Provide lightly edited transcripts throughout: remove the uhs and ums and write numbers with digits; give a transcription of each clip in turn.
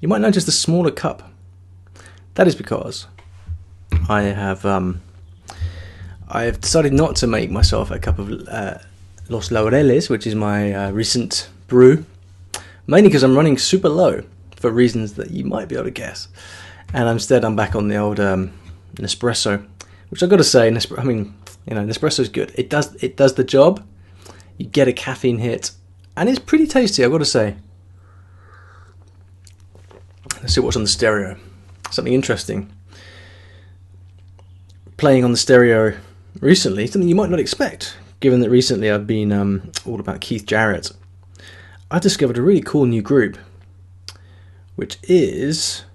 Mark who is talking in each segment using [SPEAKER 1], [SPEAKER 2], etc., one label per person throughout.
[SPEAKER 1] you might notice the smaller cup. That is because I've decided not to make myself a cup of Los Laureles, which is my recent brew, mainly because I'm running super low for reasons that you might be able to guess. And instead I'm back on the old Nespresso, which I've got to say, Nespresso's good. It does the job. You get a caffeine hit, and it's pretty tasty, I've got to say. Let's see what's on the stereo. Something interesting. Playing on the stereo recently, something you might not expect, given that recently I've been all about Keith Jarrett. I discovered a really cool new group, which is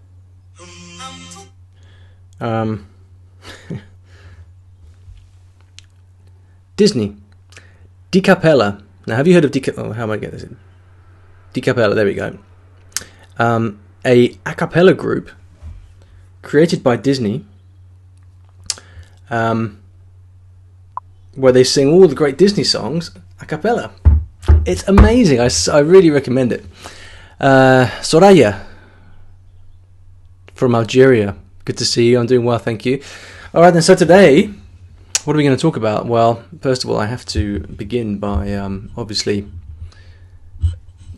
[SPEAKER 1] Disney. Di Cappella. Now, have you heard of how am I getting this in? Di Cappella, there we go. A cappella group created by Disney, where they sing all the great Disney songs a cappella. It's amazing. I really recommend it. Soraya from Algeria. Good to see you. I'm doing well, thank you. All right, then. So today, what are we going to talk about? Well, first of all, I have to begin by obviously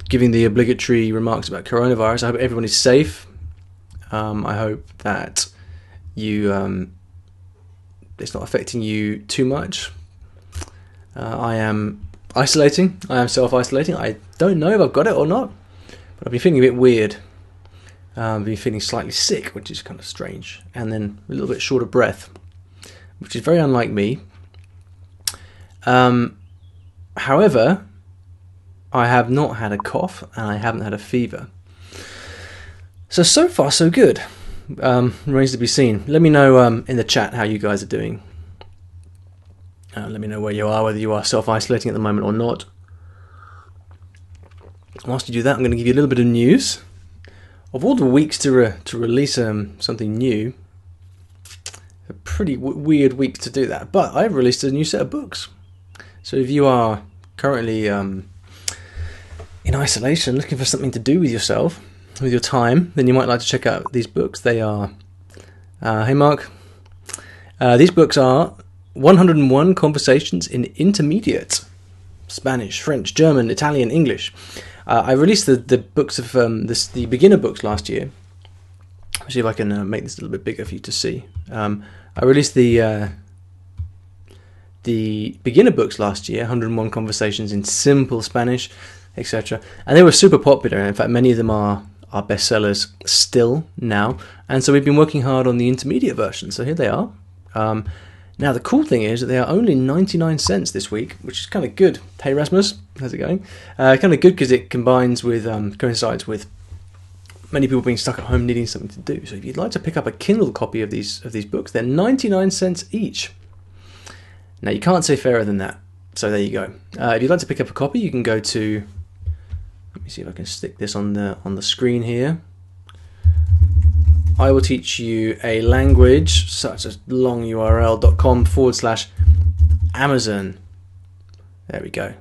[SPEAKER 1] giving the obligatory remarks about coronavirus. I hope everyone is safe. I hope that it's not affecting you too much. I am isolating. I am self-isolating. I don't know if I've got it or not, but I've been feeling a bit weird. I've been feeling slightly sick, which is kind of strange, and then a little bit short of breath, which is very unlike me. However, I have not had a cough, and I haven't had a fever. So far, so good. Remains to be seen. Let me know in the chat how you guys are doing. Let me know where you are, whether you are self-isolating at the moment or not. Whilst you do that, I'm going to give you a little bit of news. Of all the weeks to release something new, a pretty weird week to do that. But I've released a new set of books. So if you are currently in isolation, looking for something to do with yourself, with your time, then you might like to check out these books. They are, hey Mark, these books are 101 Conversations in Intermediate, Spanish, French, German, Italian, English. I released the books of the beginner books last year. I'll see if I can make this a little bit bigger for you to see. I released the beginner books last year, 101 Conversations in Simple Spanish, etc. And they were super popular. In fact, many of them are bestsellers still now. And so we've been working hard on the intermediate version. So here they are. Now, the cool thing is that they are only 99 cents this week, which is kind of good. Hey, Rasmus, how's it going? Kind of good because it coincides with many people being stuck at home needing something to do. So if you'd like to pick up a Kindle copy of these books, they're 99 cents each. Now, you can't say fairer than that. So there you go. If you'd like to pick up a copy, you can go to... Let me see if I can stick this on the screen here. I will teach you a language, such as longurl.com/Amazon. There we go.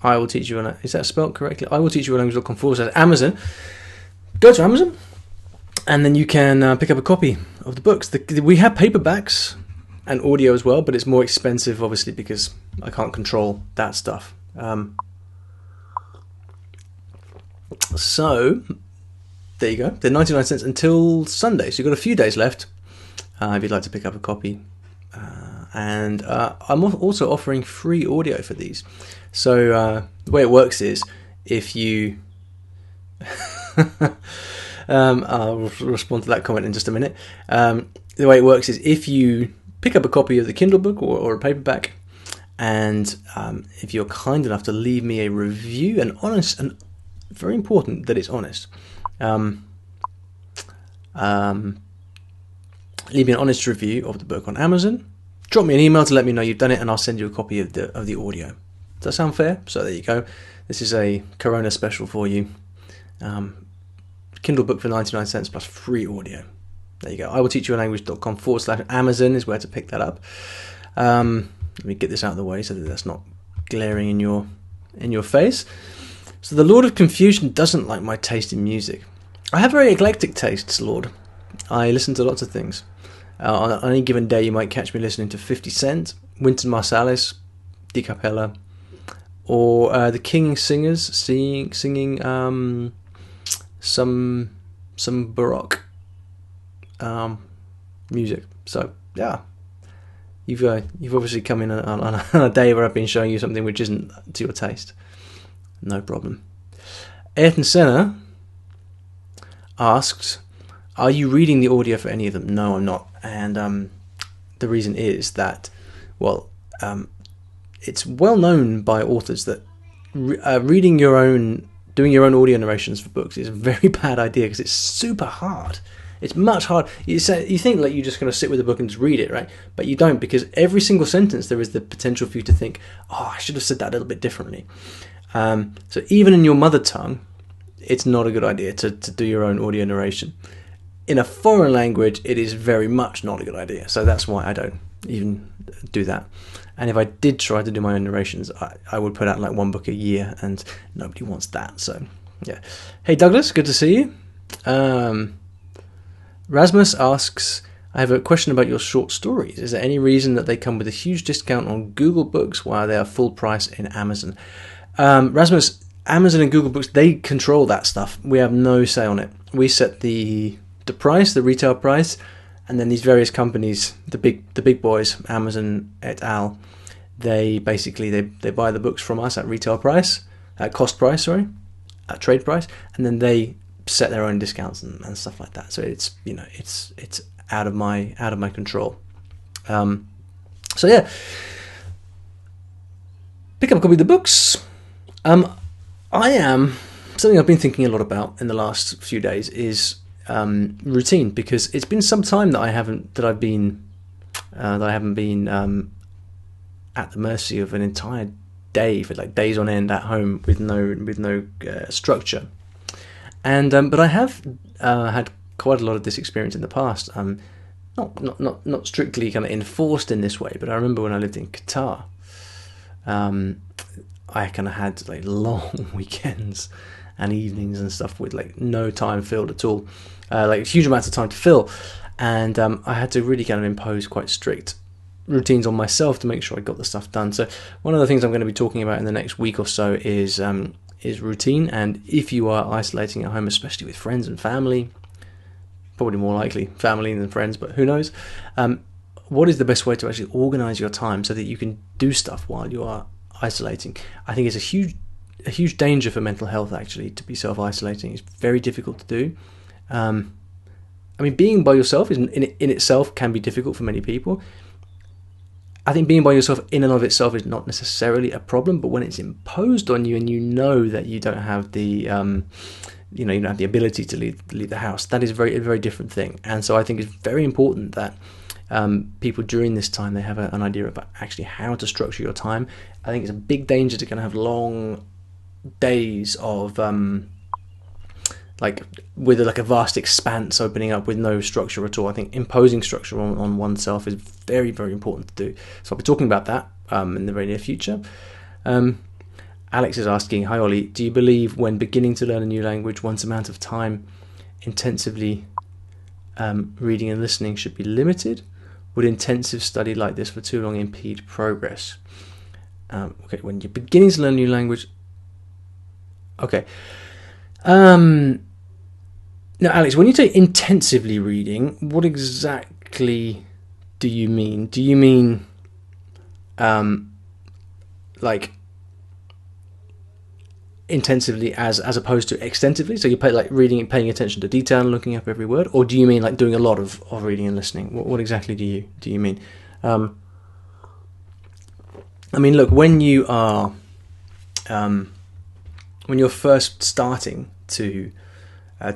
[SPEAKER 1] I will teach you is that spelled correctly? I will teach you a language.com/Amazon. Go to Amazon, and then you can pick up a copy of the books. We have paperbacks and audio as well, but it's more expensive, obviously, because I can't control that stuff. So, there you go. They're 99 cents until Sunday, so you've got a few days left if you'd like to pick up a copy. And I'm also offering free audio for these. So, the way it works is, if you... I'll respond to that comment in just a minute. The way it works is, if you pick up a copy of the Kindle book or a paperback, and if you're kind enough to leave me a review, an honest and very important that it's honest. Leave me an honest review of the book on Amazon. Drop me an email to let me know you've done it, and I'll send you a copy of the audio. Does that sound fair? So there you go. This is a Corona special for you. Kindle book for 99 cents plus free audio. There you go. I will teach you a language.com/Amazon is where to pick that up. Let me get this out of the way so that that's not glaring in your in your face. So the Lord of Confusion doesn't like my taste in music. I have very eclectic tastes, Lord. I listen to lots of things. On any given day, you might catch me listening to 50 Cent, Wynton Marsalis, Di Cappella, or the King Singers singing some Baroque music. So yeah, you've obviously come in on a day where I've been showing you something which isn't to your taste. No problem. Ayrton Senna asked, are you reading the audio for any of them? No, I'm not. And the reason is that, well, it's well known by authors that doing your own audio narrations for books is a very bad idea because it's super hard. It's much harder. You think like you're just going to sit with a book and just read it, right? But you don't, because every single sentence there is the potential for you to think, oh, I should have said that a little bit differently. So even in your mother tongue, it's not a good idea to do your own audio narration. In a foreign language, it is very much not a good idea. So that's why I don't even do that. And if I did try to do my own narrations, I would put out like one book a year, and nobody wants that. So yeah. Hey Douglas, good to see you. Rasmus asks, I have a question about your short stories. Is there any reason that they come with a huge discount on Google Books while they are full price in Amazon? Rasmus, Amazon and Google Books, they control that stuff. We have no say on it. We set the price, the retail price, and then these various companies, the big boys, Amazon et al., they basically they buy the books from us at retail price, at cost price, at trade price, and then they set their own discounts and stuff like that. So it's it's out of my control. So yeah, pick up a copy of the books. Something I've been thinking a lot about in the last few days is routine, because it's been some time that I haven't been at the mercy of an entire day for like days on end at home with no structure. And but I have had quite a lot of this experience in the past. Not strictly kind of enforced in this way, but I remember when I lived in Qatar, I kind of had like long weekends and evenings and stuff with like no time filled at all, like huge amounts of time to fill, and I had to really kind of impose quite strict routines on myself to make sure I got the stuff done. So one of the things I'm going to be talking about in the next week or so is routine. And if you are isolating at home, especially with friends and family, probably more likely family than friends, but who knows, what is the best way to actually organize your time so that you can do stuff while you are isolating? I think it's a huge danger for mental health, actually, to be self-isolating. It's very difficult to do. I mean, being by yourself in itself can be difficult for many people. I think being by yourself in and of itself is not necessarily a problem, but when it's imposed on you and you know that you don't have the you don't have the ability to leave the house, that is a very different thing. And so I think it's very important that people during this time, they have an idea about actually how to structure your time. I think it's a big danger to kind of have long days of with like a vast expanse opening up with no structure at all. I think imposing structure on oneself is very important to do. So I'll be talking about that in the very near future. Alex is asking, hi Ollie, do you believe when beginning to learn a new language, one's amount of time intensively reading and listening should be limited? Would intensive study like this for too long impede progress? Okay, when you're beginning to learn a new language. Okay. Now, Alex, when you say intensively reading, what exactly do you mean? Do you mean like intensively as opposed to extensively? So you reading and paying attention to detail and looking up every word, or do you mean like doing a lot of reading and listening? What exactly do you mean? I mean, look, when you are when you're first starting to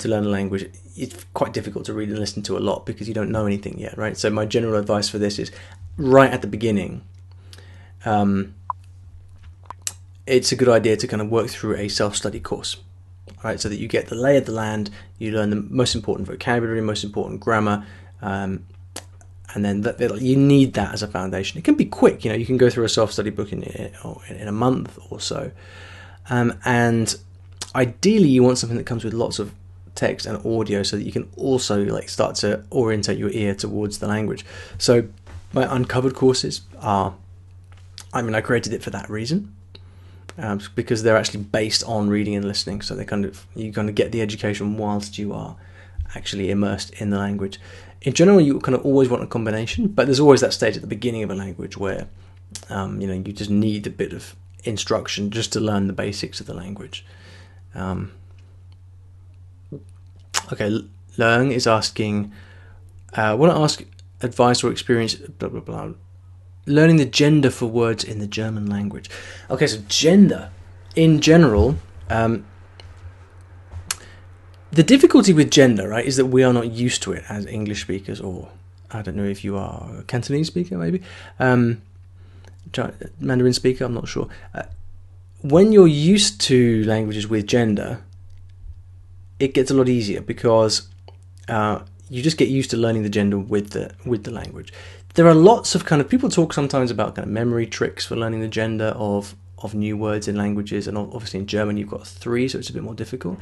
[SPEAKER 1] learn a language, it's quite difficult to read and listen to a lot because you don't know anything yet, right? So my general advice for this is right at the beginning, it's a good idea to kind of work through a self-study course, right? So that you get the lay of the land, you learn the most important vocabulary, most important grammar, and And then you need that as a foundation. It can be quick, you can go through a self-study book in a month or so. And ideally you want something that comes with lots of text and audio so that you can also start to orientate your ear towards the language. So my uncovered courses are, I created it for that reason, because they're actually based on reading and listening. So you kind of get the education whilst you are actually immersed in the language. In general, you kind of always want a combination, but there's always that stage at the beginning of a language where you just need a bit of instruction just to learn the basics of the language. Okay, Leung is asking, want to ask advice or experience, blah, blah, blah. Learning the gender for words in the German language. Okay, so gender, in general, the difficulty with gender, right, is that we are not used to it as English speakers, or I don't know if you are a Cantonese speaker, maybe, Mandarin speaker, I'm not sure. When you're used to languages with gender, it gets a lot easier because you just get used to learning the gender with the language. There are lots of people talk sometimes about kind of memory tricks for learning the gender of new words in languages, and obviously in German you've got 3, so it's a bit more difficult.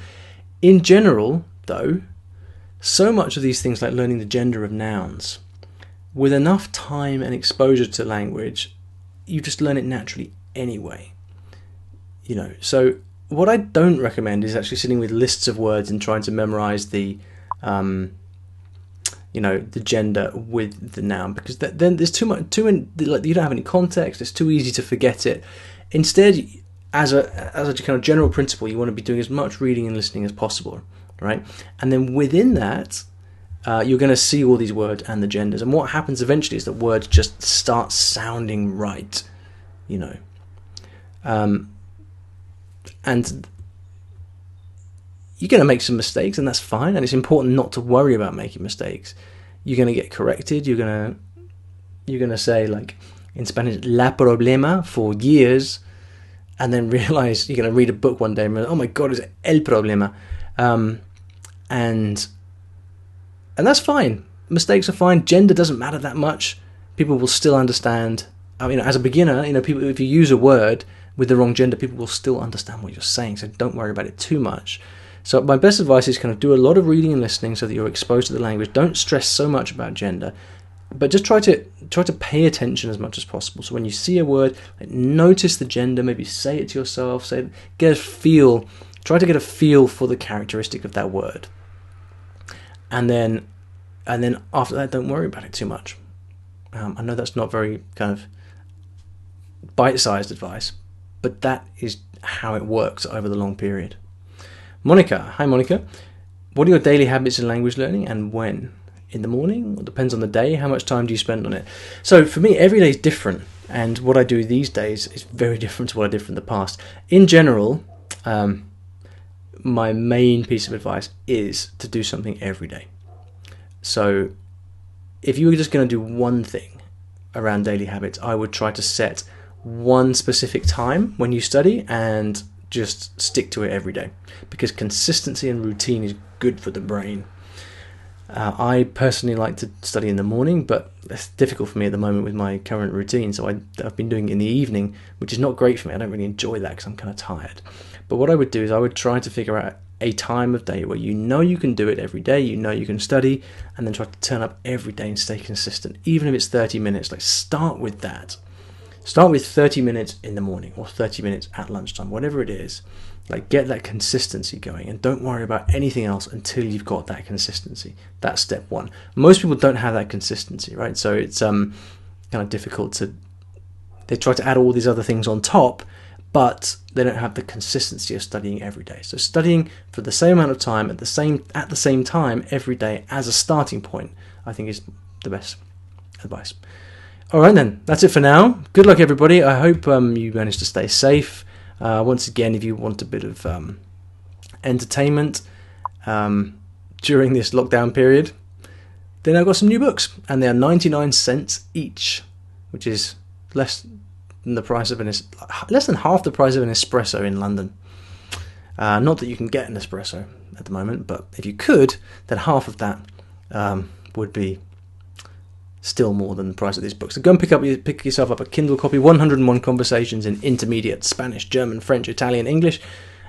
[SPEAKER 1] In general, though, so much of these things like learning the gender of nouns, with enough time and exposure to language, you just learn it naturally anyway. So what I don't recommend is actually sitting with lists of words and trying to memorize the gender with the noun, because then there's you don't have any context. It's too easy to forget it. Instead, as a kind of general principle, you want to be doing as much reading and listening as possible, right? And then within that, you're going to see all these words and the genders. And what happens eventually is that words just start sounding right, and you're going to make some mistakes, and that's fine. And it's important not to worry about making mistakes. You're going to get corrected. You're going to say, like in Spanish, la problema for years, and then realize you're going to read a book one day and realize, oh my God, it's el problema. And that's fine. Mistakes are fine. Gender doesn't matter that much. People will still understand. As a beginner, people, if you use a word with the wrong gender, people will still understand what you're saying. So don't worry about it too much. So my best advice is kind of do a lot of reading and listening so that you're exposed to the language. Don't stress so much about gender, but just try to pay attention as much as possible. So when you see a word, notice the gender, maybe say it to yourself, try to get a feel for the characteristic of that word. And then after that, don't worry about it too much. I know that's not very kind of bite-sized advice, but that is how it works over the long period. Monica, hi Monica. What are your daily habits in language learning, and when? In the morning? It depends on the day. How much time do you spend on it? So for me, every day is different, and what I do these days is very different to what I did from the past. In general, my main piece of advice is to do something every day. So if you were just going to do one thing around daily habits, I would try to set one specific time when you study and just stick to it every day, because consistency and routine is good for the brain. I personally like to study in the morning, but it's difficult for me at the moment with my current routine, so I've been doing it in the evening, which is not great for me. I don't really enjoy that because I'm kind of tired. But what I would do is I would try to figure out a time of day where you can do it every day, you can study, and then try to turn up every day and stay consistent, even if it's 30 minutes. Start with that. Start with 30 minutes in the morning or 30 minutes at lunchtime, whatever it is. Get that consistency going, and don't worry about anything else until you've got that consistency. That's step one. Most people don't have that consistency, right? So it's kind of difficult they try to add all these other things on top, but they don't have the consistency of studying every day. So studying for the same amount of time at the same time every day as a starting point, I think is the best advice. All right then, that's it for now. Good luck everybody. I hope you managed to stay safe. Once again, if you want a bit of entertainment during this lockdown period, then I've got some new books, and they are 99 cents each, which is less than half the price of an espresso in London. Not that you can get an espresso at the moment, but if you could, then half of that would be still more than the price of these books. So go and pick yourself up a Kindle copy, 101 Conversations in Intermediate Spanish, German, French, Italian, English.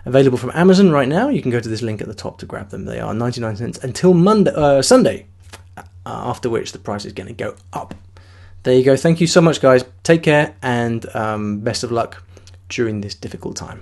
[SPEAKER 1] Available from Amazon right now. You can go to this link at the top to grab them. They are 99 cents until Sunday, after which the price is going to go up. There you go. Thank you so much, guys. Take care, and best of luck during this difficult time.